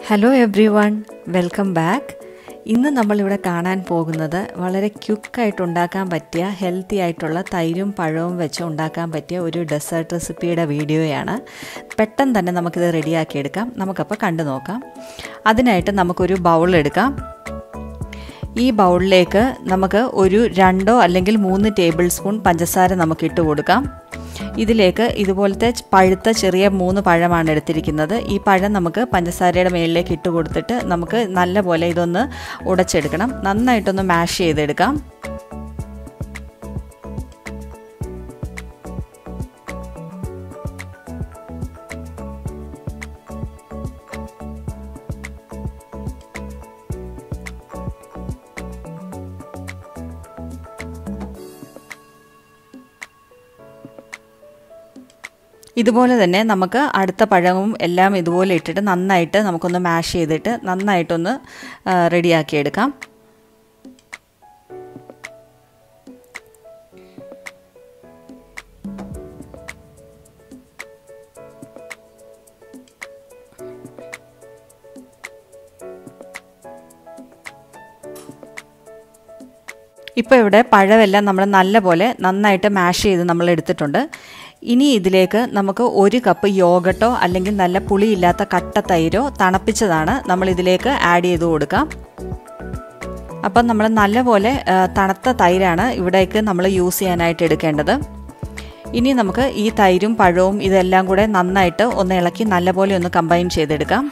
Hello everyone, welcome back. ഇന്ന് നമ്മൾ ഇവിടെ കാണാൻ പോകുന്നത് വളരെ ക്വിക്ക് ആയിട്ട് ഉണ്ടാക്കാൻ പറ്റിയ ഹെൽത്തി ആയിട്ടുള്ള തൈരും പഴവും വെച്ച് ഉണ്ടാക്കാൻ പറ്റിയ ഒരു ഡെസേർട്ട് റെസിപ്പിയുടെ വീഡിയോയാണ്. പെട്ടെന്ന് തന്നെ നമുക്ക് ഇത് റെഡിയാക്കി എടുക്കാം. നമുക്കപ്പോൾ കണ്ടു നോക്കാം. അതിനായിട്ട് നമുക്കൊരു ബൗൾ എടുക്കാം. ഈ ബൗളിലേക്ക് നമുക്ക് ഒരു 2 അല്ലെങ്കിൽ 3 ടേബിൾ സ്പൂൺ പഞ്ചസാര നമുക്ക് ഇട്ട് കൊടുക്കാം. ഇതിലേക്ക് ഇതുപോലത്തെ പഴുത്ത ചെറിയ 3 പഴമാണ് എടുത്തിരിക്കുന്നത്. ഈ പഴം നമുക്ക് പഞ്ചസാരയുടെ മേളിലേക്ക് ഇട്ട് കൊടുത്തിട്ട് നമുക്ക് നല്ലപോലെ ഇതൊന്ന് ഉടച്ചെടുക്കണം. നന്നായിട്ടൊന്ന് മാഷ് ചെയ്തെടുക്കാം. ഇതുപോലെ തന്നെ നമുക്ക് അടുത്ത പഴവും എല്ലാം ഇതുപോലെ ഇട്ടിട്ട് നന്നായിട്ട് നമുക്കൊന്ന് മാഷ് ചെയ്തിട്ട് നന്നായിട്ടൊന്ന് റെഡിയാക്കി എടുക്കാം. ഇപ്പോൾ ഇവിടെ പഴമെല്ലാം നമ്മൾ നല്ലപോലെ നന്നായിട്ട് മാഷ് ചെയ്ത് നമ്മൾ എടുത്തിട്ടുണ്ട്. ഇനി ഇതിലേക്ക് നമുക്ക് 1 കപ്പ് യോഗട്ടോ അല്ലെങ്കിൽ നല്ല പുളിയില്ലാത്ത കട്ട തൈരോ തണുപ്പിച്ചതാണ് നമ്മൾ ഇതിലേക്ക് ആഡ് ചെയ്ത് കൊടുക്കാം. അപ്പം നമ്മൾ നല്ലപോലെ തണുത്ത തൈരാണ് ഇവിടേക്ക് നമ്മൾ യൂസ് ചെയ്യാനായിട്ട് എടുക്കേണ്ടത്. ഇനി നമുക്ക് ഈ തൈരും പഴവും ഇതെല്ലാം കൂടെ നന്നായിട്ട് ഒന്ന് ഇളക്കി നല്ലപോലെ ഒന്ന് കമ്പൈൻ ചെയ്തെടുക്കാം.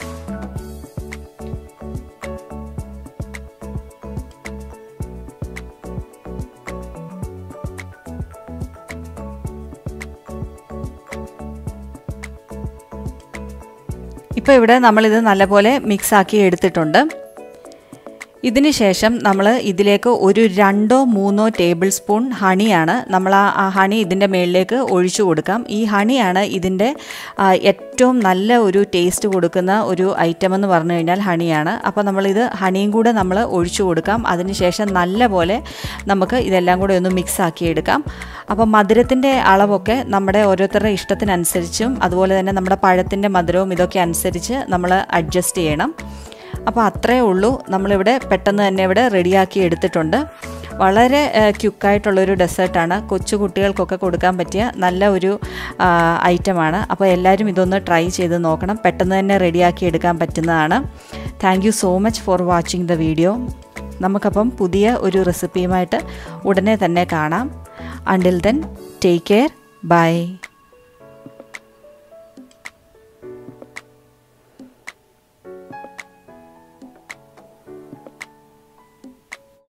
ഇപ്പോൾ ഇവിടെ നമ്മളിത് നല്ലപോലെ മിക്സാക്കി എടുത്തിട്ടുണ്ട്. ഇതിന് ശേഷം നമ്മൾ ഇതിലേക്ക് ഒരു 2-3 ടേബിൾ സ്പൂൺ ഹണിയാണ് നമ്മൾ ആ ഹണി ഇതിൻ്റെ മുകളിലേക്ക് ഒഴിച്ചു കൊടുക്കാം. ഈ ഹണിയാണ് ഇതിൻ്റെ ഏറ്റവും നല്ല ഒരു ടേസ്റ്റ് കൊടുക്കുന്ന ഒരു ഐറ്റം എന്ന് പറഞ്ഞു കഴിഞ്ഞാൽ ഹണിയാണ്. അപ്പോൾ നമ്മളിത് ഹണിയും കൂടെ നമ്മൾ ഒഴിച്ചു കൊടുക്കാം. അതിനുശേഷം നല്ലപോലെ നമുക്ക് ഇതെല്ലാം കൂടെ ഒന്ന് മിക്സാക്കി എടുക്കാം. അപ്പോൾ മധുരത്തിൻ്റെ അളവൊക്കെ നമ്മുടെ ഓരോരുത്തരുടെ ഇഷ്ടത്തിനനുസരിച്ചും അതുപോലെ തന്നെ നമ്മുടെ പഴത്തിൻ്റെ മധുരവും ഇതൊക്കെ അനുസരിച്ച് നമ്മൾ അഡ്ജസ്റ്റ് ചെയ്യണം. അപ്പോൾ അത്രയേ ഉള്ളൂ. നമ്മളിവിടെ പെട്ടെന്ന് തന്നെ ഇവിടെ റെഡിയാക്കി എടുത്തിട്ടുണ്ട്. വളരെ ക്വിക്കായിട്ടുള്ളൊരു ഡെസേർട്ടാണ്. കൊച്ചു കുട്ടികൾക്കൊക്കെ കൊടുക്കാൻ പറ്റിയ നല്ല ഒരു ഐറ്റമാണ്. അപ്പോൾ എല്ലാവരും ഇതൊന്ന് ട്രൈ ചെയ്ത് നോക്കണം. പെട്ടെന്ന് തന്നെ റെഡിയാക്കി എടുക്കാൻ പറ്റുന്നതാണ്. Thank you so much for watching the video. നമുക്കപ്പം പുതിയ ഒരു റെസിപ്പിയുമായിട്ട് ഉടനെ തന്നെ കാണാം. Until then, take care. Bye.